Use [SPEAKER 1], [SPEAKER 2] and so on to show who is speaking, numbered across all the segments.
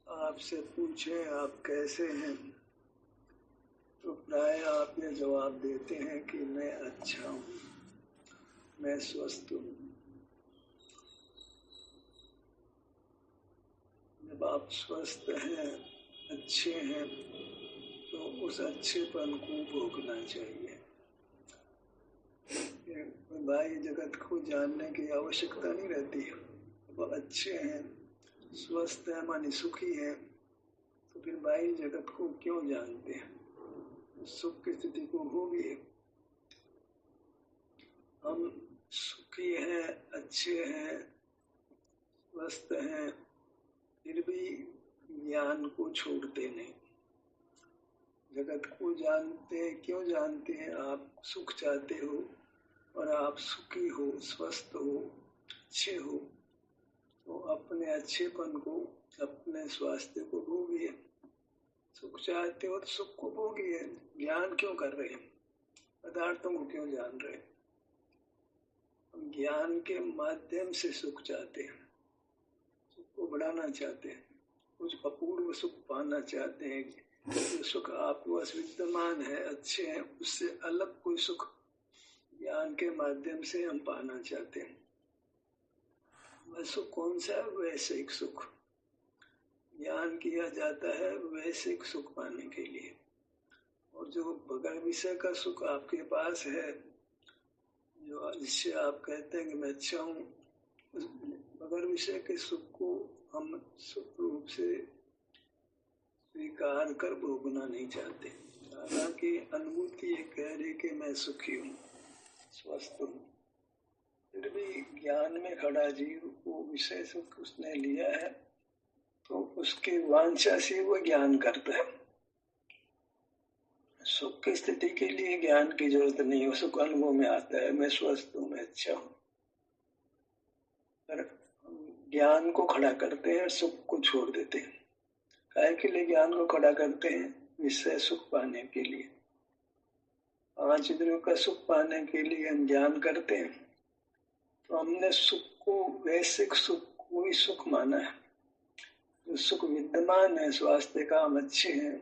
[SPEAKER 1] आपसे पूछे आप कैसे हैं, तो प्राय आप ये जवाब देते हैं कि मैं अच्छा हूँ, मैं स्वस्थ हूँ। जब आप स्वस्थ हैं, अच्छे हैं, तो उस अच्छेपन को भोगना चाहिए। बाह्य जगत को जानने की आवश्यकता नहीं रहती है। वो अच्छे हैं, स्वस्थ है, मानी सुखी है, तो फिर बाह्य जगत को क्यों जानते हैं? सुख की स्थिति को भोगिए। हम सुखी हैं, अच्छे हैं, स्वस्थ हैं, फिर भी ज्ञान को छोड़ते नहीं। जगत को जानते क्यों जानते हैं? आप सुख चाहते हो और आप सुखी हो, स्वस्थ हो, अच्छे हो, तो अपने अच्छेपन को, अपने स्वास्थ्य को भोगिए। सुख चाहते हो तो सुख को भोगिए। ज्ञान क्यों कर रहे हैं? पदार्थों को क्यों जान रहे हैं? हम ज्ञान के माध्यम से सुख चाहते हैं, सुख को बढ़ाना चाहते हैं, कुछ अपूर्व सुख पाना चाहते हैं। जो सुख आपको विद्यमान है, अच्छे हैं, उससे अलग कोई सुख ज्ञान के माध्यम से हम पाना चाहते हैं। वह सुख कौन सा है? वैश्विक सुख। ज्ञान किया जाता है वैश्विक सुख पाने के लिए। और जो बगैर विषय का सुख आपके पास है, जो जिससे आप कहते हैं कि मैं अच्छा हूँ, उस बगैर विषय के सुख को हम सुख रूप से स्वीकार कर भोगना नहीं चाहते। हालांकि अनुभूति ये कह रही कि मैं सुखी हूँ, स्वस्थ हूँ, फिर भी ज्ञान में खड़ा जीव वो विषय सुख उसने लिया है, तो उसकी वांछा से वो ज्ञान करता है। सुख की स्थिति के लिए ज्ञान की जरूरत नहीं है, सुख अनुभव में आता है, मैं स्वस्थ हूँ, मैं अच्छा हूँ। पर ज्ञान को खड़ा करते हैं, सुख को छोड़ देते हैं। काहे के लिए ज्ञान को खड़ा करते हैं? विषय सुख पाने के लिए। 5 इंद्रियों का सुख पाने के लिए हम ज्ञान करते हैं, तो हमने सुख को वैश्विक सुख को ही सुख माना है। जो सुख विद्यमान है, स्वास्थ्य का, हम अच्छे हैं,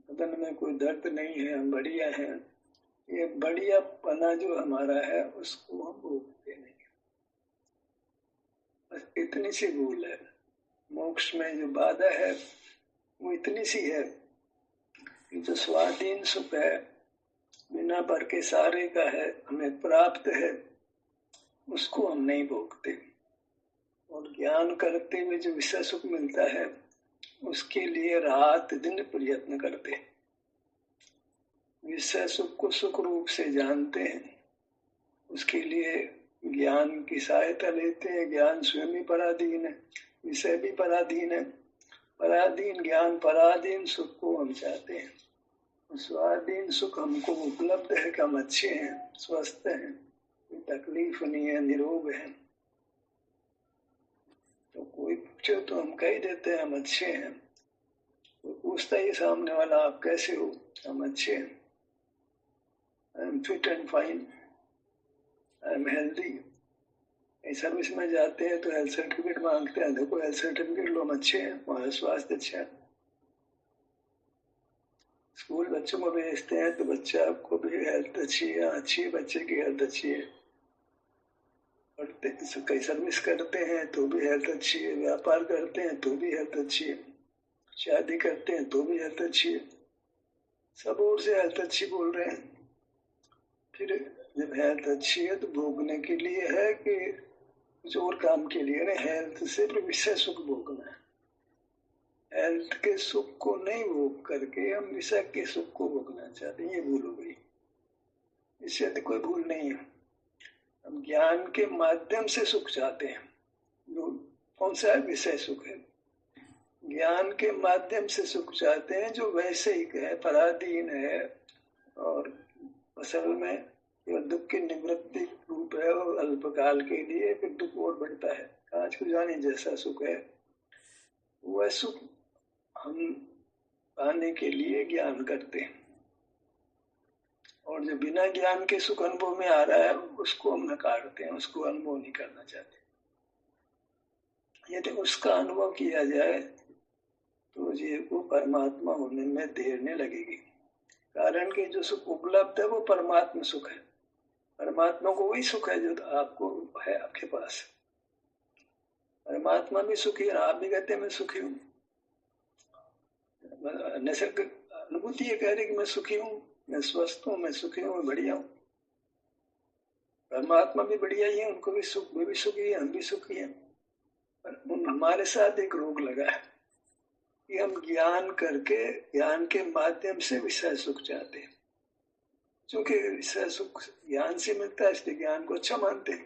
[SPEAKER 1] बदन में कोई दर्द नहीं है, हम बढ़िया हैं, ये बढ़िया पना जो हमारा है उसको हम भोगते नहीं। बस इतनी सी भूल है। मोक्ष में जो बाधा है वो इतनी सी है कि जो स्वाधीन सुख है, बिना पर के सारे का है, हमें प्राप्त है, उसको हम नहीं भोगते। और ज्ञान करते हुए जो विषय सुख मिलता है, उसके लिए रात दिन प्रयत्न करते हैं। विषय सुख को सुख रूप से जानते हैं, उसके लिए ज्ञान की सहायता लेते हैं। ज्ञान स्वयं ही पराधीन है, विषय भी पराधीन है। पराधीन ज्ञान, पराधीन सुख को हम चाहते हैं। स्वाधीन सुख हमको उपलब्ध है कि हम अच्छे हैं, स्वस्थ हैं, कोई तकलीफ नहीं है, निरोग है। तो कोई पूछे तो हम कह देते हैं हम अच्छे हैं। कोई पूछता ही सामने वाला आप कैसे हो? हम अच्छे हैं, I am fit and fine, I am healthy. Service में जाते हैं तो हेल्थ सर्टिफिकेट मांगते हैं, देखो हेल्थ सर्टिफिकेट लो, हम अच्छे हैं, हमारा स्वास्थ्य अच्छा है। स्कूल बच्चों को भेजते हैं तो बच्चा को भी हेल्थ अच्छी है, अच्छी है, बच्चे की हेल्थ अच्छी है। पढ़ते कई सर्विस करते हैं तो भी हेल्थ अच्छी है, व्यापार करते हैं तो भी हेल्थ अच्छी है, शादी करते हैं तो भी हेल्थ अच्छी है, सब ओर से हेल्थ अच्छी बोल रहे हैं। फिर जब हेल्थ अच्छी है तो भोगने के लिए है कि कुछ और काम के लिए? नहीं, हेल्थ से विषय सुख भोगना है। हेल्थ के सुख को नहीं भोग करके हम विषय के सुख को भोगना चाहते हैं, ये भूल हो गई। इससे तो कोई भूल नहीं है। हम ज्ञान के माध्यम से सुख चाहते हैं, जो कौन सा है? विषय सुख है। ज्ञान के माध्यम से सुख चाहते हैं जो वैश्विक है, पराधीन है, और असल में केवल दुख की निवृत्ति रूप है, और अल्पकाल के लिए फिर दुख और बढ़ता है। कांच को जाने जैसा सुख है, वह सुख हम पाने के लिए ज्ञान करते हैं। और जो बिना ज्ञान के सुख अनुभव में आ रहा है उसको हम नकारते हैं, उसको अनुभव नहीं करना चाहते। यदि उसका अनुभव किया जाए तो जीव को परमात्मा होने में देर नहीं लगेगी। कारण कि जो सुख उपलब्ध है वो परमात्मा सुख है। परमात्मा को वही सुख है जो आपको है, आपके पास। परमात्मा भी सुखी है, आप भी कहते हैं मैं सुखी हूँ। निसर्ग अनुभूति ये कह रही कि मैं सुखी हूँ, मैं स्वस्थ हूँ, मैं सुखी हूँ, मैं बढ़िया हूँ। परमात्मा भी बढ़िया ही है, उनको भी सुख, वे भी सुखी है, हम भी सुखी है। पर हमारे साथ एक रोग लगा है कि हम ज्ञान करके, ज्ञान के माध्यम से विषय सुख चाहते हैं। क्योंकि विषय सुख ज्ञान से मिलता है, इसलिए ज्ञान को अच्छा मानते हैं,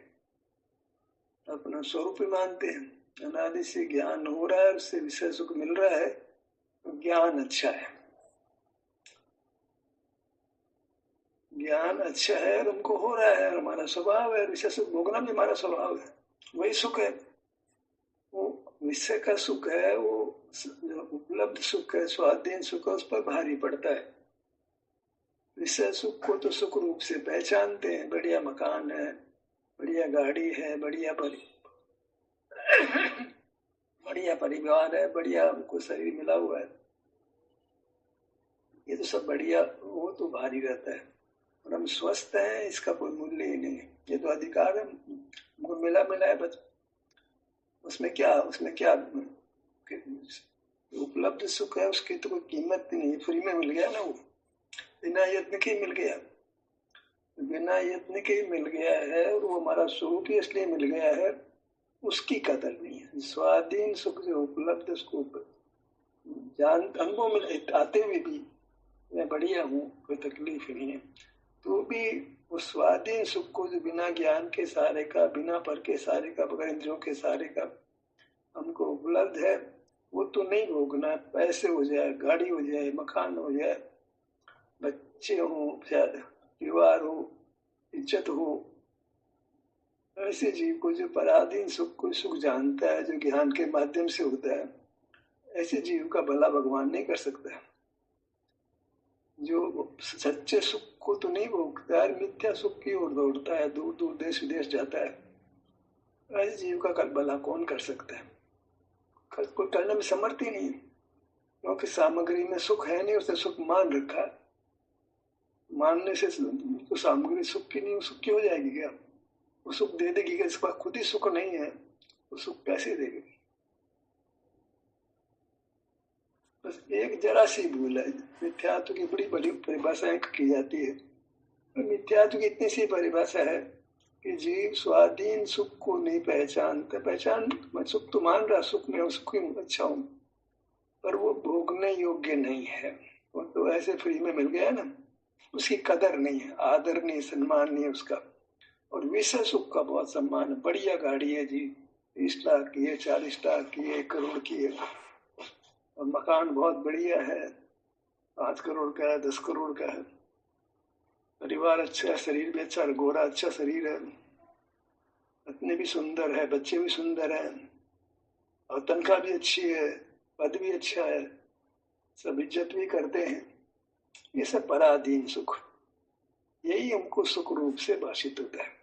[SPEAKER 1] अपना स्वरूप ही मानते हैं। अनादि से ज्ञान हो रहा है, उससे विषय सुख मिल रहा है, तो ज्ञान अच्छा है। ज्ञान अच्छा है और हमको हो रहा है, हमारा स्वभाव है, विषय सुख भोगना भी हमारा स्वभाव है, वही सुख है। वो विषय का सुख है, वो जो उपलब्ध सुख है, स्वाधीन सुख है, उस पर भारी पड़ता है। विषय सुख को तो सुख रूप से पहचानते हैं, बढ़िया मकान है, बढ़िया गाड़ी है, बढ़िया परिवार है, बढ़िया हमको शरीर मिला हुआ है, ये तो सब बढ़िया, वो तो भारी रहता है। और हम स्वस्थ हैं, इसका कोई मूल्य ही नहीं है, ये तो अधिकार है, हमको मिला है बस। उसमें क्या उपलब्ध सुख है, उसकी तो कोई कीमत नहीं है, फ्री में मिल गया ना, वो बिना यत्न के मिल गया, बिना यत्न के मिल गया है, और वो हमारा स्वरूप ही इसलिए मिल गया है, उसकी कदर नहीं है। स्वाधीन सुख जो उपलब्ध, उसको जान अनुभव में आते हुए भी मैं बढ़िया हूँ, कोई तकलीफ नहीं है, तो भी उस स्वाधीन सुख को जो बिना ज्ञान के सहारे का, बिना पर के सहारे का, बगैर इंद्रियों के सहारे का हमको उपलब्ध है, वो तो नहीं भोगना। पैसे हो जाए, गाड़ी हो जाए, मकान हो जाए, बच्चे हो, परिवार हो, इज्जत हो, ऐसे जीव को जो पराधीन सुख को सुख जानता है, जो ज्ञान के माध्यम से होता है, ऐसे जीव का भला भगवान नहीं कर सकता है। जो सच्चे सुख को तो नहीं भोगता है, मिथ्या सुख की ओर दौड़ता है, दूर दूर देश विदेश जाता है, ऐसे जीव का कल भला कौन कर सकता है? कोई करने में समर्थ ही नहीं, क्योंकि सामग्री में सुख है नहीं, उसने सुख मान रखा है। मानने से तो सामग्री सुख की नहीं, सुख की हो जाएगी क्या? वो सुख दे देगी क्या? इसका खुद ही सुख नहीं है, वो सुख कैसे देगी? बस एक जरा सी भूल है, मिथ्यात्व की बड़ी बड़ी परिभाषाएं की जाती है। मिथ्यात्व की इतनी सी परिभाषा है कि जीव स्वाधीन सुख को नहीं पहचानता। मैं सुख तो मान रहा, सुख में सुखी हूँ, अच्छा हूँ, पर वो भोगने योग्य नहीं है। वो तो ऐसे फ्री में मिल गया ना, उसकी कदर नहीं है, आदर नहीं, सम्मान नहीं है उसका। और विषय सुख का बहुत सम्मान है। बढ़िया गाड़ी है जी, 30 लाख की है, 40 लाख की है, 1 करोड़ की है, और मकान बहुत बढ़िया है, 5 करोड़ का है, 10 करोड़ का है, परिवार अच्छा है, शरीर भी अच्छा, गोरा अच्छा शरीर है, पत्नी भी सुंदर है, बच्चे भी सुंदर हैं, और तनख्वाह भी अच्छी है, पद भी अच्छा है, सब इज्जत भी करते हैं। ये सब पराधीन सुख, यही हमको सुख रूप से भाषित होता है,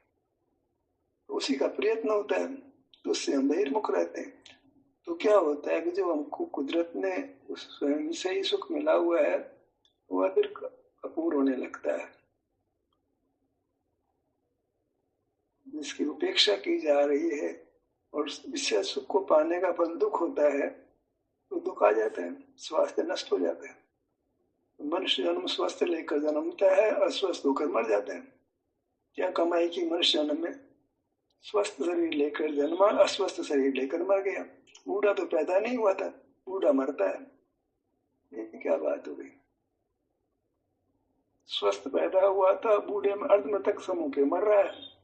[SPEAKER 1] तो उसी का प्रयत्न होता है, तो उससे हम बहिर्मुख रहते हैं। तो क्या होता है कि जो हमको कुदरत ने उस स्वयं से ही सुख मिला हुआ है, वह फिर कपूर होने लगता है। जिसकी उपेक्षा की जा रही है और विषय सुख को पाने का फल दुख होता है, तो दुख आ जाता है, स्वास्थ्य नष्ट हो जाता है। मनुष्य जन्म स्वस्थ लेकर जन्मता है, अस्वस्थ होकर मर जाता है। क्या कमाई की मनुष्य जन्म में? स्वस्थ शरीर लेकर जन्मा, अस्वस्थ शरीर लेकर मर गया। बूढ़ा तो पैदा नहीं हुआ था, बूढ़ा मरता है, ये क्या बात हो गई? स्वस्थ पैदा हुआ था, बूढ़े में अर्धमृतक समूह के मर रहा है।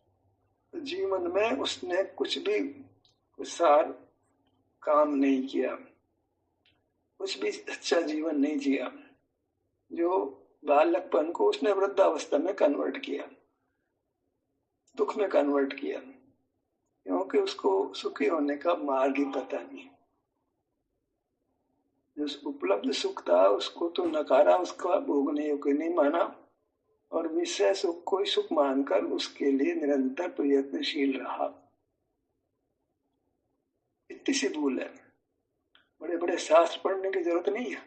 [SPEAKER 1] जीवन में उसने कुछ भी सार काम नहीं किया, कुछ भी अच्छा जीवन नहीं जिया। जो बालकपन को उसने वृद्धावस्था में कन्वर्ट किया, दुख में कन्वर्ट किया, क्योंकि उसको सुखी होने का मार्ग ही पता नहीं। जो उपलब्ध सुख था उसको तो नकारा, उसका भोगने योग्य नहीं माना, और विषय सुख को सुख मानकर उसके लिए निरंतर प्रयत्नशील रहा। इतनी सी भूल है। बड़े बड़े बड़े शास्त्र पढ़ने की जरूरत नहीं है,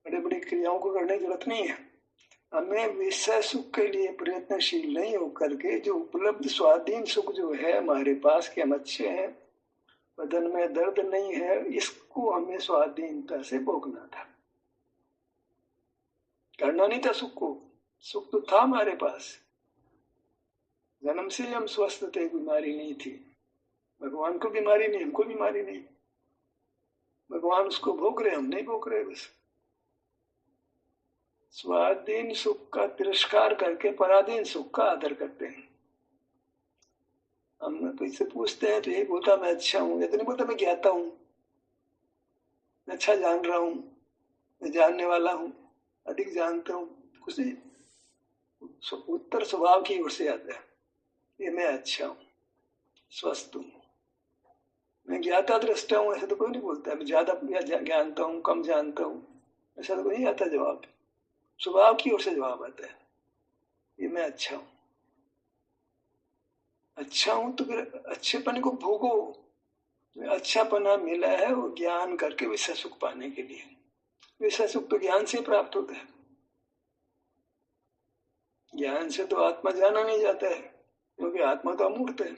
[SPEAKER 1] बड़े बड़ी क्रियाओं को करने की जरूरत नहीं है। हमें विषय सुख के लिए प्रयत्नशील नहीं होकर के जो उपलब्ध स्वाधीन सुख जो है हमारे पास कि हम अच्छे हैं, बदन में दर्द नहीं है, इसको हमें स्वाधीनता से भोगना था, करना नहीं था सुख को। सुख तो था हमारे पास, जन्म से हम स्वस्थ थे, बीमारी नहीं थी। भगवान को बीमारी नहीं, हमको बीमारी नहीं। भगवान उसको भोग रहे, हम नहीं भोग रहे। बस स्वाधीन सुख का तिरस्कार करके पराधीन सुख का आदर करते हैं। हम किसी पूछते हैं तो यही बोलता मैं अच्छा हूं, या तो नहीं बोलता मैं ज्ञाता हूं, मैं अच्छा जान रहा हूं, मैं जानने वाला हूं, अधिक जानता हूं। कुछ उत्तर स्वभाव की ओर से आता है, ये मैं अच्छा हूं, स्वस्थ हूं, मैं ज्ञाता दृष्टा हूं, ऐसा तो कोई नहीं बोलता। मैं ज्यादा जानता हूं, कम जानता हूं, ऐसा तो कोई नहीं आता जवाब। स्वभाव की ओर से जवाब आता है, ये मैं अच्छा हूं। अच्छा हूं तो फिर अच्छेपन को भोगो। अच्छापना मिला है वो ज्ञान करके विषय सुख पाने के लिए। विषय सुख तो ज्ञान से प्राप्त होता है, ज्ञान से तो आत्मा जाना नहीं जाता है, क्योंकि आत्मा तो अमूर्त है।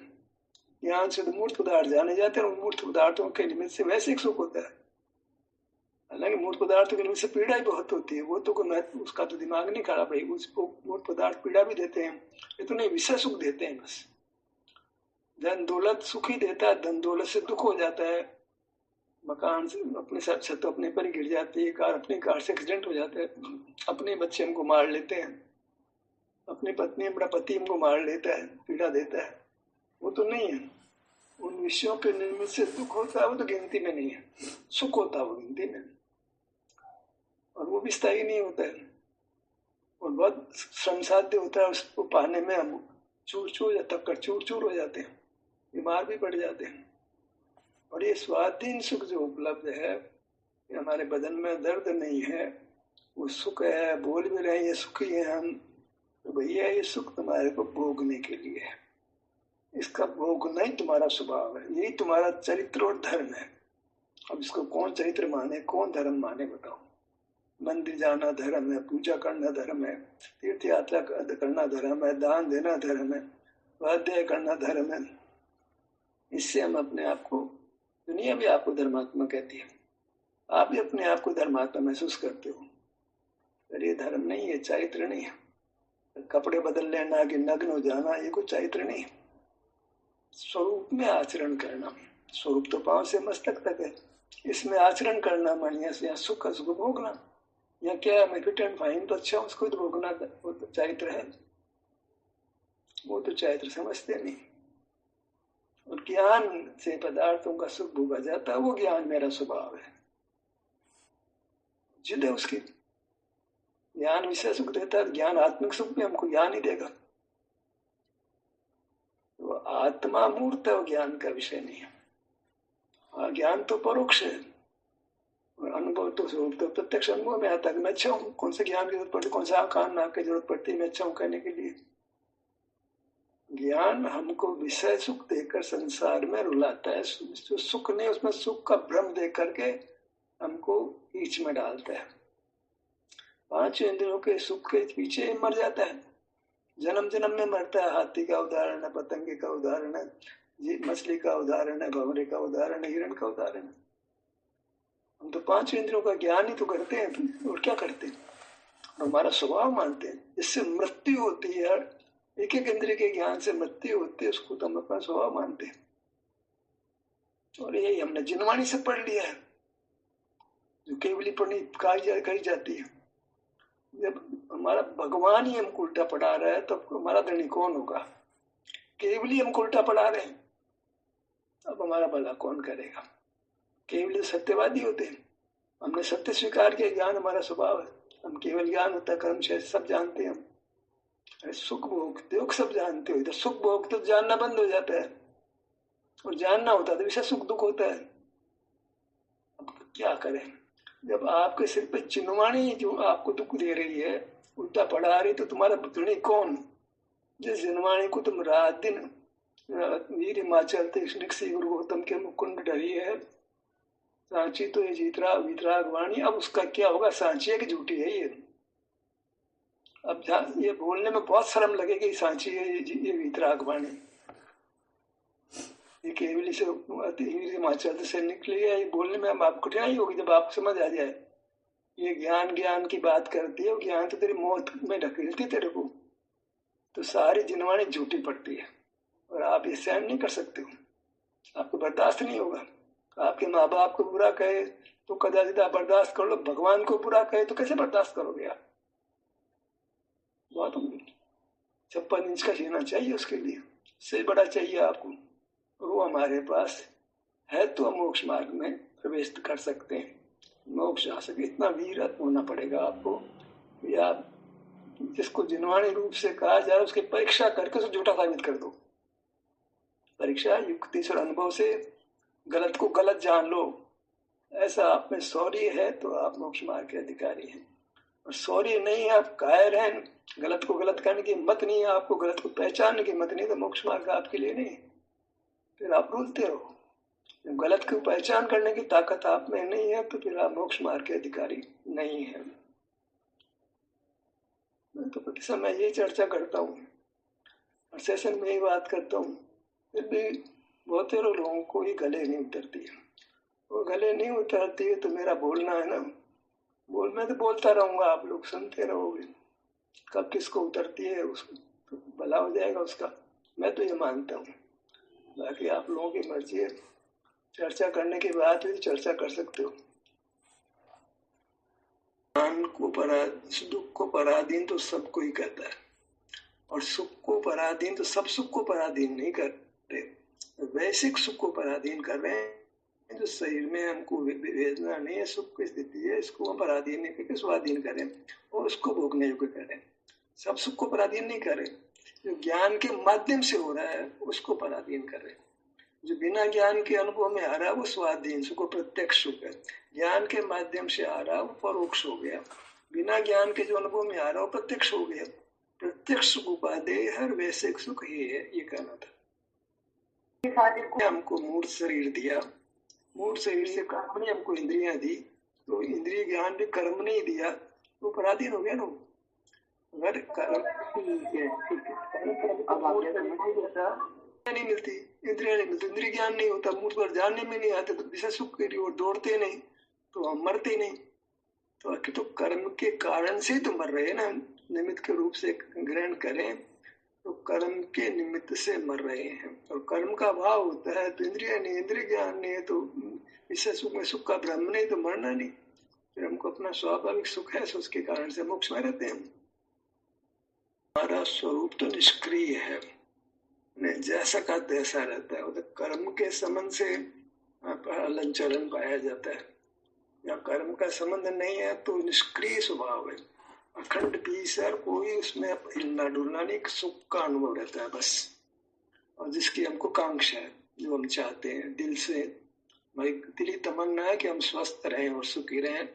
[SPEAKER 1] ज्ञान से तो मूर्त पदार्थ जाने जाते हैं, और मूर्त पदार्थों के निमित्त से वैसे एक सुख होता है। हालांकि मूर्त पदार्थों के निमित्त से पीड़ा ही बहुत होती है, वो तो कोई उसका तो दिमाग नहीं खराब है, उसको मूर्त पदार्थ पीड़ा भी देते हैं, ये तो नहीं, विषय सुख देते हैं बस। धन दौलत सुख ही देता है, धन दौलत से दुख हो जाता है। मकान से अपने छत अपने पर गिर जाती है, कार अपनी कार से एक्सीडेंट हो जाता है, अपने बच्चे हमको मार लेते हैं, अपनी पत्नी अपना पति हमको मार लेता है, पीड़ा देता है, वो तो नहीं है। उन विषयों के निमित्त से दुख होता है, वो तो गिनती में नहीं है। सुख होता है वो गिनती में, और वो भी स्थायी नहीं होता है, और बहुत श्रम साध्य होता है। उसको पाने में हम चूर चूर हो जाते हैं, बीमार भी पड़ जाते हैं। और ये स्वाधीन सुख जो उपलब्ध है, ये हमारे बदन में दर्द नहीं है, वो सुख है। बोल भी रहे हैं ये सुखी है हम, तो भैया ये सुख तुम्हारे को भोगने के लिए है, इसका भोगना ही तुम्हारा स्वभाव है, यही तुम्हारा चरित्र और धर्म है। अब इसको कौन चरित्र माने, कौन धर्म माने, बताओ। मंदिर जाना धर्म है, पूजा करना धर्म है, तीर्थ यात्रा करना धर्म है, दान देना धर्म है, स्वाध्याय करना धर्म है। इससे हम अपने आप को, दुनिया भी आपको धर्मात्मा कहती है, आप भी अपने आप को धर्मात्मा महसूस करते हो, पर ये धर्म नहीं है, चरित्र नहीं है। कपड़े बदल लेना कि नग्न हो जाना, ये कोई चरित्र नहीं है। स्वरूप में आचरण करना, स्वरूप तो पांव से मस्तक तक है, इसमें आचरण करना मानिए, यहाँ सुख सुख भोगना। यहाँ क्या है, मैं फिट एंड फाइन तो अच्छा हूँ, उसको तो भोगना, वो तो चरित्र है, वो तो चरित्र समझते नहीं। और ज्ञान से पदार्थों का सुख भोगा जाता है, वो ज्ञान मेरा स्वभाव है, जिद है उसकी। ज्ञान विषय सुख देता है, ज्ञान आत्मिक सुख भी हमको ज्ञान ही देगा। वो आत्मा मूर्त है, वो ज्ञान का विषय नहीं है। हाँ, ज्ञान तो परोक्ष है, और अनुभव तो स्वरूप तो प्रत्यक्ष अनुभव में आता है। मैं अच्छा हूँ, कौन से ज्ञान की जरूरत पड़ती, कौन सा कान नाक की जरूरत पड़ती है मैं अच्छा हूँ कहने के लिए। ज्ञान हमको विषय सुख देकर संसार में रुलाता है, जो सुख नहीं उसमें सुख का भ्रम दे करके हमको बीच में डालता है। पांच इंद्रियों के सुख के पीछे मर जाता है, जन्म जन्म में मरता है। हाथी का उदाहरण है, पतंगे का उदाहरण है, मछली का उदाहरण है, भंवरे का उदाहरण है, हिरण का उदाहरण है। हम तो पांच इंद्रियों का ज्ञान ही तो करते हैं, और क्या करते हैं, हमारा स्वभाव मानते हैं, जिससे मृत्यु होती है। एक एक इंद्रिय के ज्ञान से मृत्यु होती है, उसको तो हम अपना स्वभाव मानते हैं। और यही हमने जिनवाणी से पढ़ लिया है, जो केवली पढ़नी कही जाती है। जब हमारा भगवान ही हमको उल्टा पढ़ा रहा है, तब तो हमारा धनी कौन होगा। केवली हमको उल्टा पढ़ा रहे हैं, अब हमारा भला कौन करेगा। केवल सत्यवादी होते हैं, हमने सत्य स्वीकार किया, ज्ञान हमारा स्वभाव है। हम केवल ज्ञान होता है, कर्म शेष सब जानते हैं हम। अरे सुख भोगते हो सब जानते हो, इधर सुख भोगते तो जानना बंद हो जाता है, और जानना होता है तो विषय सुख दुख होता है। अब क्या करें, जब आपके सिर पे चिन्हवाणी जो आपको दुख दे रही है, उल्टा पढ़ा रही, तो तुम्हारा धनी कौन। जिस जिनवाणी को तुम रात दिन वीर हिमाचल गुरु गौतम के मुकुंड डरी है, सांची तो ये जीतरा वितराग वाणी, अब उसका क्या होगा, सांची है कि झूठी है ये। अब ये बोलने में बहुत शर्म लगेगी, सांची है ये वितराग वाणी, ये केवली से हिमाचल से निकली है, ये बोलने में अब कठिनाई होगी जब आपको समझ आ जाए। ये ज्ञान ज्ञान की बात करती है, ज्ञान तो तेरी मौत में ढकेलती तेरे को, तो सारी जिनवाणी झूठी पड़ती है और आप ये सहन नहीं कर सकते हो, आपको बर्दाश्त नहीं होगा। आपके माँ बाप को बुरा कहे तो कदाचित आप बर्दाश्त कर लो, भगवान को बुरा कहे तो कैसे बर्दाश्त करोगे आप? बहुत 56 इंच का सीना चाहिए उसके लिए, से बड़ा चाहिए आपको, और वो हमारे पास है तो हम मोक्ष मार्ग में प्रवेश कर सकते हैं। मोक्ष आ सके इतना वीर होना पड़ेगा आपको, या जिसको जिनवाणी रूप से कहा जाए उसकी परीक्षा करके उसे झूठा साबित कर दो। परीक्षा युक्ति और अनुभव से गलत को गलत जान लो, ऐसा आप में शौर्य है तो आप मोक्ष मार्ग के अधिकारी हैं। और शौर्य नहीं, आप कायर हैं, गलत को गलत करने की हिम्मत नहीं है आपको, गलत को पहचानने की हिम्मत नहीं, तो मोक्ष मार्ग आपके लिए नहीं। फिर आप रुलते रहो। जब गलत को पहचान करने की ताकत आप में नहीं है तो फिर आप मोक्ष मार्ग के अधिकारी नहीं है। मैं तो प्रति समय यही चर्चा करता हूँ और सेशन में ही बात करता हूँ, फिर भी बहुत लोगों को ये गले नहीं उतरती है। वो गले नहीं उतरती है तो मेरा बोलना है ना, मैं तो बोलता रहूंगा, आप लोग सुनते रहोगे। कब किसको उतरती है उसको तो भला हो जाएगा उसका, मैं तो ये मानता हूँ। बाकी आप लोगों की मर्जी है, चर्चा करने के बाद भी चर्चा कर सकते हो। दुख को पराधीन तो सब कोई करता है, और सुख को पराधीन तो सब सुख को पराधीन नहीं करते, वैश्विक सुख को पराधीन कर रहे हैं। जो शरीर में हमको वेदना नहीं है, सुख की स्थिति है, इसको हम पराधीन नहीं करके स्वाधीन करें और उसको भोगने योग्य करें। सब सुख को पराधीन नहीं करें, जो ज्ञान के माध्यम से हो रहा है उसको पराधीन करें। जो बिना ज्ञान के अनुभव में आ रहा है वो स्वाधीन सुख, प्रत्यक्ष सुख है। ज्ञान के माध्यम से आ रहा है वो परोक्ष हो गया, बिना ज्ञान के जो अनुभव में आ रहा है वो प्रत्यक्ष हो गया। प्रत्यक्ष सुख उपादेय हर वैश्विक सुख ही है, ये कहना था। हमको मूर्त शरीर दिया, मूर्त शरीर से कर्म ने हमको इंद्रियां दी, तो इंद्रिय ज्ञान भी कर्म नहीं दिया तो पराधीन हो गया ना। अगर कर्म नहीं मिलती, इंद्रिया नहीं मिलती, इंद्रिय ज्ञान नहीं होता, मूर्त पर जानने में नहीं आते, तो विषय सुख की ओर दौड़ते नहीं तो हम मरते नहीं। तो कर्म के कारण से तो मर रहे हैं ना, निमित्त के रूप से ग्रहण करें तो कर्म के निमित्त से मर रहे हैं। और कर्म का भाव होता है तो इंद्रिय नहीं, इंद्रिय ज्ञान नहीं है तो विषय सुख में सुख का ब्रह्म नहीं तो मरना नहीं। फिर हमको अपना स्वाभाविक सुख है, उसके कारण से मोक्ष में रहते हैं। हमारा स्वरूप तो निष्क्रिय है, जैसा का तैसा रहता है। तो कर्म के संबंध से हलन चलन पाया जाता है, या कर्म का संबंध नहीं है तो निष्क्रिय स्वभाव है, अखंड पीस है, कोई उसमें हिलना डुलना नहीं, सुख का अनुभव रहता है बस। और जिसकी हमको कांक्षा है, जो हम चाहते हैं दिल से, भाई दिली तमन्ना है कि हम स्वस्थ रहें और सुखी रहें,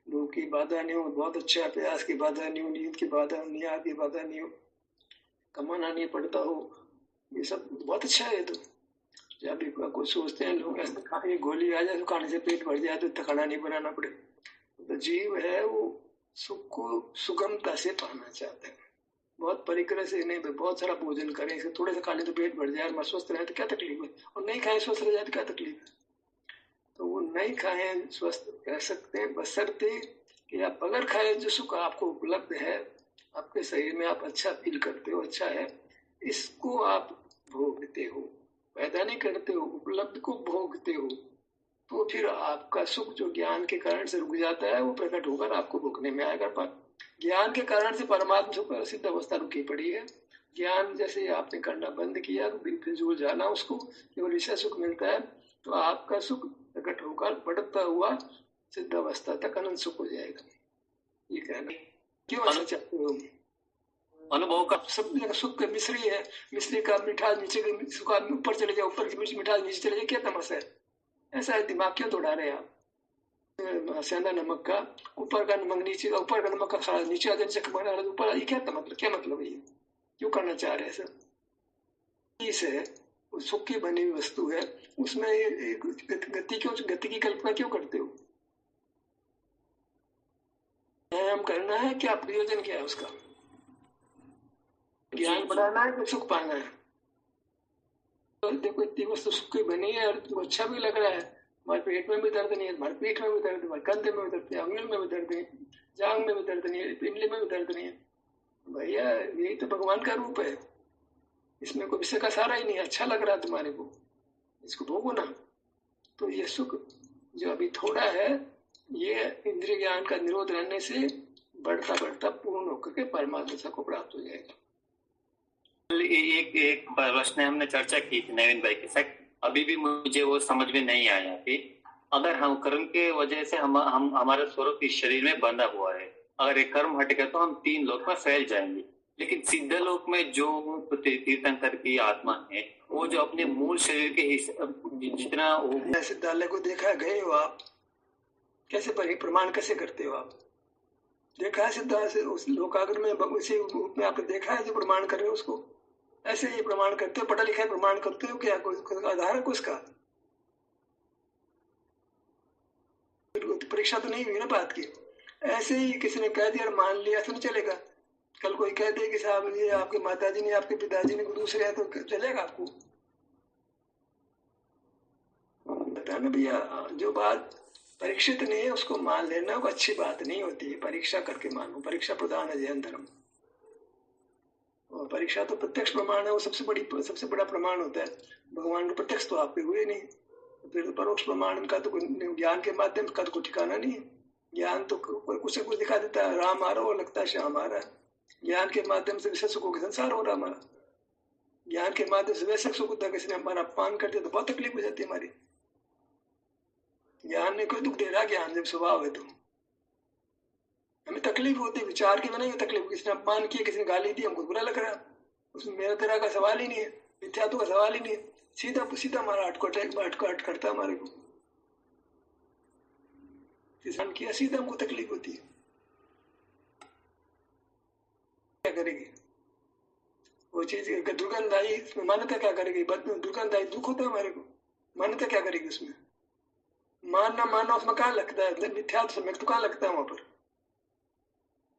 [SPEAKER 1] लोग की बाधा नहीं हो, बहुत अच्छा प्यास की बाधा नहीं हो, नींद की बाधा, नियाद की बाधा नहीं हो, कमाना नहीं पड़ता हो, ये सब बहुत अच्छा है। तो जब भी कुछ सोचते हैं लोग ऐसे खाने गोली आ जाए तो खाने से पेट भर जाए तो खाना नहीं बनाना पड़े, तो जीव है वो सुख को सुगमता से पाना चाहता है, बहुत परिक्रम से नहीं, बहुत सारा भोजन करें, इसे थोड़े से खाने तो पेट भर जाए, स्वस्थ रहे तो क्या तकलीफ है, और नहीं खाए स्वस्थ रह जाए तो क्या तकलीफ है। तो वो नहीं खाए स्वस्थ रह सकते हैं, बशर्ते कि आप अगर खाए जो सुख आपको उपलब्ध है, आपके शरीर में आप अच्छा फील करते हो, अच्छा है, इसको आप भोगते हो, पैदा नहीं करते हो, उपलब्ध को भोगते हो, तो फिर आपका सुख जो ज्ञान के कारण से रुक जाता है वो प्रकट होकर आपको भोगने में आएगा। पर ज्ञान के कारण से परमात्मा सुख सिद्ध अवस्था रुकी पड़ी है। ज्ञान जैसे आपने करना बंद किया तो फिजूल जाना, उसको केवल विषय सुख मिलता है, तो आपका सुख प्रकट होकर बढ़ता हुआ सिद्ध अवस्था तक अनंत सुख हो जाएगा। ये कहना क्यों ऐसा चाहते हो? अनुभव का सब जगह सुख का मिश्री है, मिश्री का मिठास नीचे सुख ऊपर चले जाए, ऊपर की मिठास नीचे चले जाए, क्या तमाशा है? ऐसा दिमाग क्यों दौड़ा रहे आप? सेंधा नमक का ऊपर का नमक नीचे का, ऊपर का नमक का खाना नीचे आ जाए, ऊपर, ये क्या मतलब है? ये क्यों करना चाह रहे हैं सब? है सुख की बनी हुई वस्तु है, उसमें गति की कल्पना क्यों करते हो? व्यायाम करना है क्या? प्रयोजन क्या है उसका? ज्ञान बढ़ाना है कि सुख पाना है? तो देखो इतनी वस्तु सुख की बनी है और तुमको अच्छा भी लग रहा है, हमारे पेट में भी दर्द नहीं है, हमारे पीठ में भी दर्द, हमारे कंधे में भी दर्द नहीं है, अंगुल में भी दर्द नहीं, जांग में भी दर्द नहीं है, पिंडली में भी दर्द नहीं है। भैया यही तो भगवान का रूप है, इसमें कोई विषय का सारा ही नहीं है। अच्छा लग रहा है तुम्हारे को, इसको भोगो ना। तो ये सुख जो अभी थोड़ा है, ये इंद्रिय ज्ञान का निरोध रहने से बढ़ता बढ़ता पूर्ण होकर के परमात्मा को प्राप्त हो जाएगा।
[SPEAKER 2] एक एक प्रश्न हमने चर्चा की थी नवीन भाई के साथ, अभी भी मुझे वो समझ में नहीं आया कि अगर हम कर्म के वजह से हम हमारा स्वरूप इस शरीर में बंधा हुआ है, अगर एक कर्म हटेगा तो हम 3 लोक में फैल जाएंगे, लेकिन सिद्ध लोक में जो तीर्थंकर की आत्मा है वो जो अपने मूल शरीर के जितना
[SPEAKER 1] सिद्धालय को देखा गए हो आप, कैसे प्रमाण कैसे करते हो आप? देखा है सिद्धांत से उस लोकाग्र में उसी रूप में आपने देखा है जो प्रमाण कर रहे हो उसको? ऐसे ही प्रमाण करते हो, पढ़ा लिखा है प्रमाण करते हो क्या? कोई आधार है उसका? परीक्षा तो नहीं हुई ना बात की। ऐसे ही किसी ने कह दिया मान लिया तो नहीं चलेगा। कल कोई कह दे कि साहब ये आपके माताजी ने आपके पिताजी ने दूसरे है तो चलेगा आपको? बता ना भैया, जो बात परीक्षित नहीं है उसको मान लेना वो अच्छी बात नहीं होती है। परीक्षा करके मानो, परीक्षा प्रधान है जैन धर्म। और परीक्षा तो प्रत्यक्ष प्रमाण है, वो सबसे बड़ा प्रमाण होता है। भगवान के प्रत्यक्ष तो आपके हुए नहीं, तो फिर परोक्ष प्रमाण का तो ज्ञान के माध्यम का तो कोई ठिकाना नहीं है। ज्ञान तो कुछ कुछ दिखा देता है, राम आ रहा हो लगता है श्याम आ रहा है। ज्ञान के माध्यम से विषय सुखों के संसार हो रहा हमारा। ज्ञान के माध्यम से वैसे सुख होता है, किसी ने हमारा अपमान कर दिया तो बहुत तकलीफ हो जाती है हमारी। ज्ञान ने कोई दुख दे रहा, ज्ञान जब स्वभाव है तो हमें तकलीफ होती है। विचार की बनाई तकलीफ, किसी ने अपमान किया, किसी ने गाली दी, हमको बुरा लग रहा है, उसमें मेरा तेरा का सवाल ही नहीं है, मिथ्यात्व का सवाल ही नहीं है। सीधा सीधा हमारा अटकट करता है हमारे को, किसान किया सीधा हमको तकलीफ होती है। क्या करेगी वो चीज? दुर्गंधाई मान्यता क्या करेगी? दुर्गंधाई दुख होता है हमारे को, मान्यता क्या करेगी उसमें? मानना मानना उसमें कहाँ लगता है? मिथ्यात्व समय तो कहाँ लगता है वहां पर?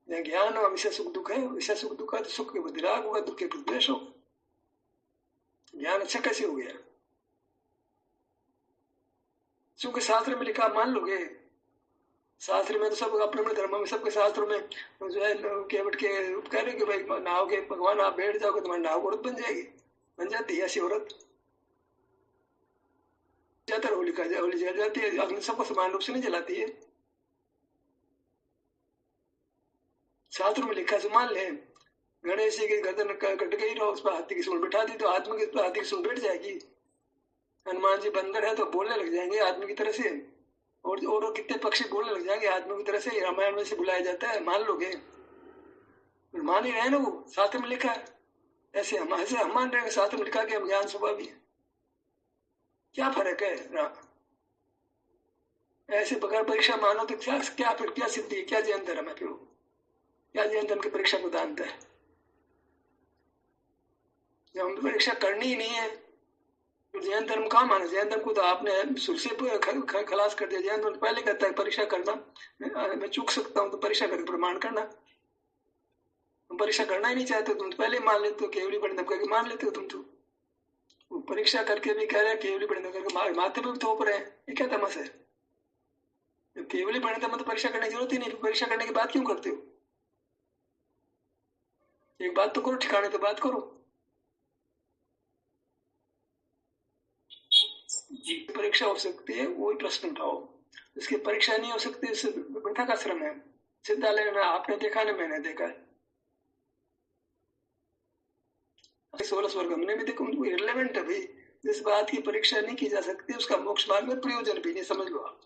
[SPEAKER 1] ज्ञान और विषय सुख दुख है, विषय सुख दुख है तो सुख के प्रति राग होगा, दुख के प्रति द्वेष होगा। ज्ञान अच्छा कैसे हो गया? सुख शास्त्र में लिखा मान लोगे? शास्त्र में तो सब अपने धर्म में सबके शास्त्रों में जो है केवट के कह रहे कि भाई नाव के भगवान आप बैठ जाओगे तुम्हारी नाव औरत बन जाएगी, बन जाती है ऐसी औरत। ज्यादातर होली जल जाती है, अग्नि सबको समान रूप से नहीं जलाती है। शास्त्र में लिखा से मान ले, गणेश जी की गर्दन कट गई रहो, उस पर हाथी की सूंड बिठा दी तो आदमी की हाथी की सूंड बैठ जाएगी। हनुमान जी बंदर है तो बोलने लग जाएंगे आदमी की तरह से, और कितने पक्षी बोलने लग जाएंगे आदमी की तरह से। रामायण में से बुलाया जाता है, मान लोगे? मान ही रहे ना, वो शास्त्र में लिखा है। ऐसे हम मान रहे हैं शास्त्र में लिखा कि हम ज्ञान स्वभाव भी, क्या फर्क है? ऐसे बगैर परीक्षा मानो तो क्या फिर क्या सिद्धि, क्या जैन धर्म है? फिर क्या जैन धर्म की परीक्षा को जानता है? जब हम परीक्षा करनी ही नहीं है तो जैन धर्म कहाँ माने? जैन धर्म को तो आपने शुरू से खलास कर दिया। जैन धर्म पहले कहता है परीक्षा करना, मैं चूक सकता हूँ तो परीक्षा करके प्रमाण करना। तुम परीक्षा करना ही नहीं चाहते, तुम तो पहले मान लेते हो, केवली बड़े दम करके मान लेते हो तुम तो। वो परीक्षा करके भी कह रहे हैं, केवली बड़े दम करके माथे पे भी थोप रहे हैं, ये क्या तमाशा है? केवली बड़े दम तो परीक्षा करने की जरूरत ही नहीं, परीक्षा करने की बात क्यों करते हो? एक बात तो करो, ठिकाने तो बात करो। जी परीक्षा हो सकती है वही प्रश्न उठाओ, इसकी परीक्षा नहीं हो सकती, इससे वृथा का श्रम है। सिद्धालय में आपने देखा ना, मैंने देखा है 16 स्वर्ग हमने भी देखा, उनको इररिलेवेंट है भाई। जिस बात की परीक्षा नहीं की जा सकती उसका मोक्ष मार्ग में प्रयोजन भी नहीं, समझ लो आप।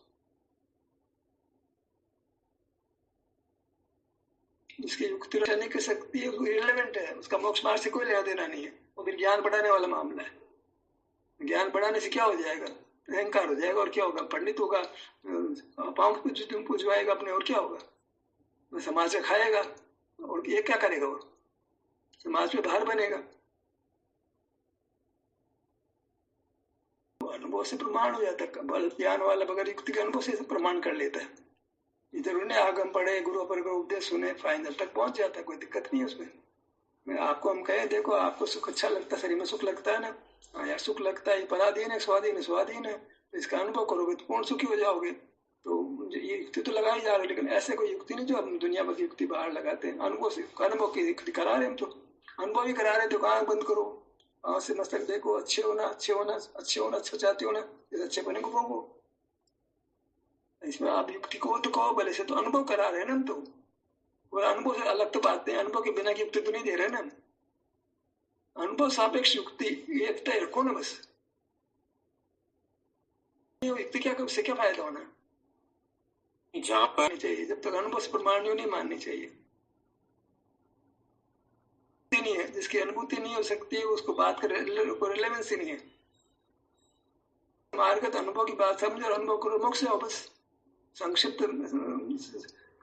[SPEAKER 1] जिसकी युक्ति रक्षा नहीं कर सकती है वो इररिलेवेंट है, उसका मोक्ष मार्ग से कोई लेना देना नहीं है। वो फिर ज्ञान बढ़ाने वाला मामला है। ज्ञान बढ़ाने से क्या हो जाएगा? अहंकार हो जाएगा, और क्या होगा? पंडित होगा, पाँव पूजवाएगा अपने, और क्या होगा? समाज से खाएगा, और ये क्या करेगा? वो समाज में भार बनेगा। अनुभव से प्रमाण हो जाता है। बल ज्ञान वाला बगैर युक्ति के अनुभव से प्रमाण कर लेता है। इधर उन्हें आगम पढ़े, गुरु पर उपदेश सुने, फाइनल तक पहुंच जाता है, कोई दिक्कत नहीं है उसमें। मैं आपको हम कहे देखो आपको सुख अच्छा लगता है, शरीर में सुख लगता है ना, हाँ यार सुख लगता है, पराधीन है, स्वाधीन है, स्वाधीन है, तो इसका अनुभव करोगे तो पूर्ण सुखी हो जाओगे। तो ये युक्ति तो लगा ही जा रहे, लेकिन ऐसे कोई युक्ति नहीं जो हम दुनिया भर की युक्ति बाहर लगाते हैं। अनुभव से, अनुभव की युक्ति करा रहे हम तो, अनुभव ही करा रहे, तो आंख बंद करो, आंख से मस्तक देखो, अच्छे होना, अच्छे होना, अच्छे होना, अच्छा चाहते हो ना, इस अच्छे बने को भोगो। इसमें आप युक्ति को तो कहो भले से, तो अनुभव करा रहे हैं ना हम तो, और अनुभव से अलग तो बात है, अनुभव के बिना की युक्ति तो नहीं दे रहे ना। अनुभव सापेक्ष युक्ति एक तय रखो ना बस, युक्ति क्या, उससे क्या फायदा होना
[SPEAKER 2] जहाँ पर
[SPEAKER 1] चाहिए, जब तक अनुभव से प्रमाण नहीं माननी चाहिए। नहीं है, जिसकी अनुभूति नहीं हो सकती है उसको बात कर रिलेवेंस ही नहीं है। मार्गत अनुभव की बात समझो और अनुभव करो, मोक्ष हो बस। संक्षिप्त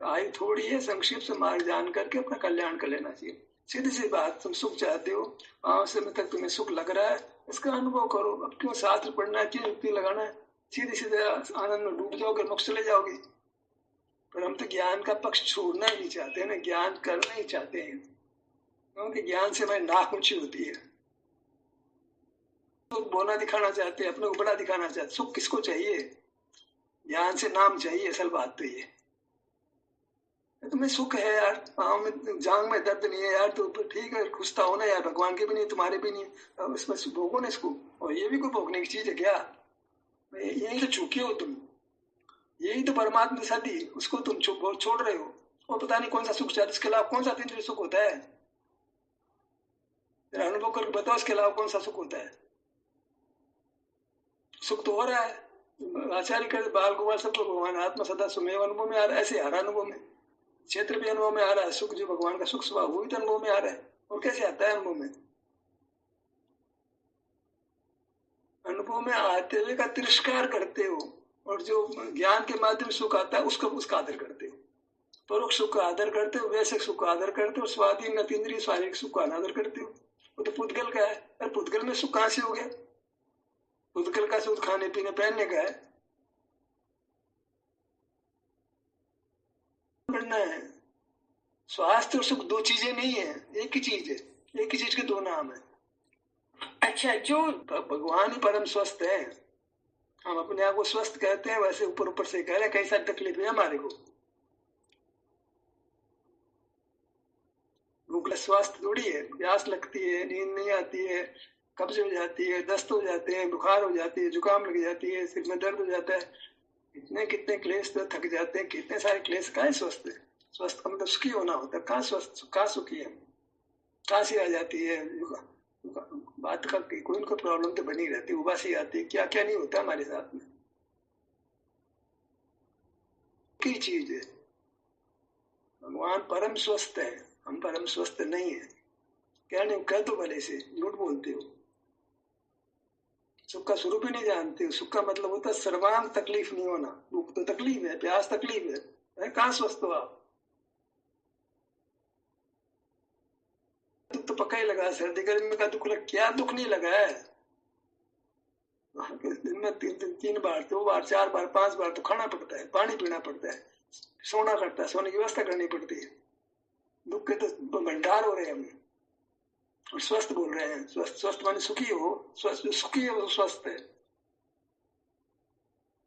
[SPEAKER 1] आयु थोड़ी है, संक्षिप्त से मार्ग जान करके अपना कल्याण कर लेना चाहिए। सीधी सी बात, तुम सुख चाहते हो, समय तक तुम्हें सुख लग रहा है, इसका अनुभव करो। अब क्यों शास्त्र पढ़ना है, क्यों युक्ति लगाना है, सीधे सीधे आनंद में डूब जाओगे, मोक्ष चले जाओगे। पर हम तो ज्ञान का पक्ष छोड़ना ही नहीं चाहते ना, ज्ञान करना ही चाहते हैं, क्योंकि ज्ञान से हमारी नाक ऊंची होती है। तो बोला दिखाना चाहते हैं, अपने को बड़ा दिखाना चाहते। सुख किसको चाहिए, ज्ञान से नाम चाहिए, असल बात तो ये। तुम्हें सुख है यार, पाँव में जांग में दर्द नहीं है यार, तो ठीक है, खुश तो हो ना यार, भगवान के भी नहीं तुम्हारे भी नहीं, अब इसमें भोगो ना इसको। और ये भी कोई भोगने की चीज है क्या, यही तो चूके हो तुम, यही तो परमात्मा सदी, उसको तुम छोड़ रहे हो। और पता नहीं कौन सा सुख चाहते, इसके अलावा कौन सा तीसरा सुख होता है, अनुभव करके बताओ, इसके अलावा कौन सा सुख होता है। सुख तो हो रहा है, आचार्य कहते बाल गोपाल सबको भगवान आत्मा सदा सुमेव अनुभव में आ रहा है, ऐसे हर अनुभव में, क्षेत्र भी अनुभव में आ रहा है, सुख जो भगवान का सुख स्वभाव वो भी तो अनुभव में आ रहा है। और कैसे आता है अनुभव में, अनुभव में आते हुए का तिरस्कार करते हो, और जो ज्ञान के माध्यम सुख आता है उसका आदर करते हो। परोक्ष सुख का आदर करते हो, वैसे सुख का आदर करते हो, स्वाधीन नतीन्द्रिय शारीरिक सुख का अनादर करते हो। वो तो पुद्गल का है, अरे पुद्गल में सुख कहां से हो गया, पुद्गल का सुख खाने पीने पहनने का है, करना है। स्वास्थ्य और सुख दो चीजें नहीं है, एक ही चीज है, एक ही चीज के दो नाम है।
[SPEAKER 2] अच्छा, जो
[SPEAKER 1] भगवान ही परम स्वस्थ है, हम अपने आप को स्वस्थ कहते हैं, वैसे ऊपर ऊपर से कह रहे हैं कई सारी तकलीफ है हमारे को। भूख स्वास्थ्य थोड़ी है, प्यास लगती है, नींद नहीं आती है, कब्ज हो जाती है, दस्त हो जाते हैं, बुखार हो जाती है, जुकाम लग जाती है, सिर में दर्द हो जाता है, इतने कितने क्लेश, तो थक जाते हैं, कितने सारे क्लेश। कहाँ स्वस्थ है, स्वस्थ का मतलब सुखी होना होता है, कहाँ स्वस्थ, कहाँ सुखी है, कहाँ से आ जाती है बात का, कोई उनको प्रॉब्लम तो बनी रहती है, उबासी आती है, क्या क्या नहीं होता हमारे साथ में, की चीज है। भगवान परम स्वस्थ है, हम परम स्वस्थ नहीं है। क्या नहीं कह तो भले से, झूठ बोलते हो, सुख का स्वरूप ही नहीं जानते हो। सुख का मतलब होता है सर्वांग तकलीफ नहीं होना, भूख तो तकलीफ है, प्यास तकलीफ है, कहाँ स्वस्थ हो आप। दुख तो पक्का ही लगा, सर्दी गर्मी का दुख लगा, क्या दुख नहीं लगा है, दिन में तीन बार, 2 बार, 4 बार, 5 बार तो खाना पड़ता है, पानी पीना पड़ता है, सोना पड़ता है, सोने की व्यवस्था करनी पड़ती है। दुख के तो भंडार हो रहे हैं हम, और स्वस्थ बोल रहे हैं। स्वस्थ माने सुखी हो, स्वस्थ सुखी है वो स्वस्थ है।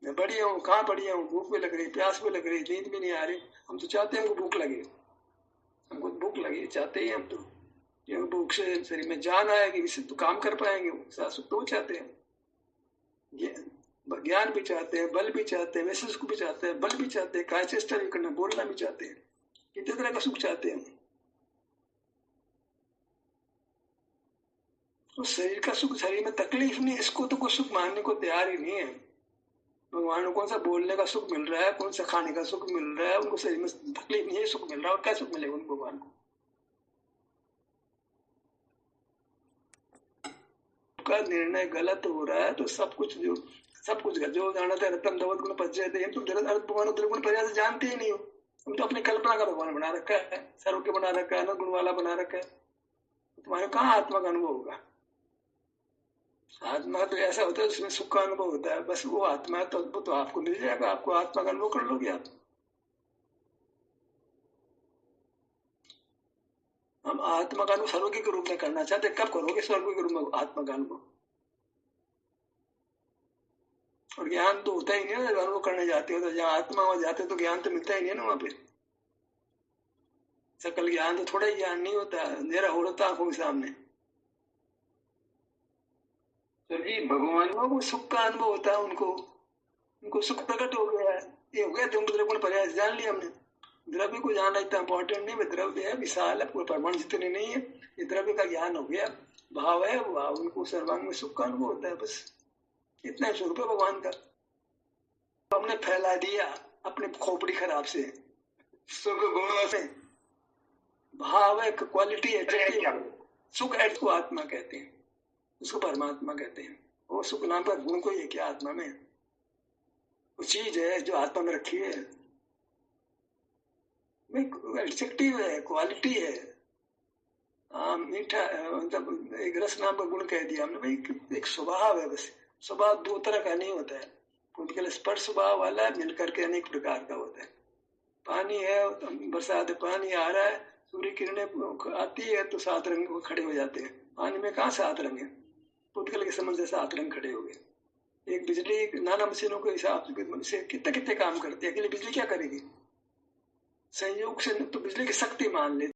[SPEAKER 1] मैं बढ़िया हूँ, कहाँ बढ़िया हूँ, भूख भी लग रही, प्यास भी लग रही, नींद भी नहीं आ रही, हम तो चाहते हैं हमको भूख लगे, हमको भूख लगे चाहते ही हम तो, भूख से शरीर में जान आएगी, इससे तो काम कर पाएंगे, सुख तो चाहते हैं, ज्ञान भी चाहते हैं, बल भी चाहते हैं, वैसे सुख भी चाहते हैं, बल भी चाहते हैं, काय चेष्टा भी करना, बोलना भी चाहते हैं, कितने तरह का सुख चाहते हैं। तो शरीर का सुख, शरीर में तकलीफ नहीं, इसको तो कोई सुख मानने को तैयार ही नहीं है। भगवान को कौन सा बोलने का सुख मिल रहा है, कौन सा खाने का सुख मिल रहा है, उनको शरीर में तकलीफ नहीं है, सुख मिल रहा है, और क्या सुख मिलेगा उनको भगवान को। का निर्णय गलत हो रहा है तो सब कुछ जो जाना था रत्न दवत गुण पज्जयते, तुम भगवान दुर्गुण पर्याय से जानते ही नहीं हो, तुम तो अपनी कल्पना का भगवान बना रखा है, सर्व के बना रखा है, अनंत गुण वाला बना रखा है, तुम्हारे कहाँ आत्मा का अनुभव होगा। आत्मा तो ऐसा होता है उसमें सुख का अनुभव होता है, बस वो आत्मा तो अद्भुत तो आपको मिल जाएगा, आपको आत्मा का अनुभव कर लोगे आप। हम आत्मा का अनुभव स्वर्ग के रूप में करना चाहते, कब करोगे स्वर्ग के रूप में आत्मा का अनुभव? और ज्ञान तो होता ही नहीं है, अनुभव करने जाते हो तो जहाँ आत्मा वहां जाते हो तो ज्ञान तो मिलता ही नहीं है ना वहां पे। सकल ज्ञान तो थोड़ा ही ज्ञान नहीं होता, अंधेरा हो रहा आंखों के सामने।
[SPEAKER 2] तो जी भगवान
[SPEAKER 1] को सुख का अनुभव होता है, उनको सुख प्रकट हो गया है, ये हो गया द्रव्य गुण प्रयास जान लिया हमने। द्रव्य को जानना इतना इंपॉर्टेंट नहीं, द्रव्य है विशाल है, पूरे परमाणु जितने नहीं है, ये द्रव्य का ज्ञान हो गया, भाव है वो भाव, उनको सर्वांग में सुख का अनुभव होता है, बस इतना स्वरूप है भगवान का। हमने फैला दिया अपने खोपड़ी खराब से सुख गुणों से। भाव है, क्वालिटी है, सुख है को आत्मा कहते हैं, उसको परमात्मा कहते हैं। वो सुख नाम का गुण को ये क्या आत्मा में वो चीज है जो आत्मा में रखी है, एडजेक्टिव है, क्वालिटी है। मीठा मतलब एक रस नाम का गुण कह दिया हमने भाई, एक स्वभाव है, बस स्वभाव दो तरह का नहीं होता है, कुछ स्पर्श स्वभाव वाला है, मिलकर के अनेक प्रकार का होता है। पानी है, बरसात पानी आ रहा है, सूर्य किरणें आती है तो सात रंग खड़े हो जाते हैं, पानी में कहाँ सात रंग है, पुटकल के समझ से सात रंग खड़े हो गए। एक बिजली नाना मशीनों के हिसाब से कितने कितने काम करती है, अकेले बिजली क्या करेगी, संयोग से तो बिजली की शक्ति मान ले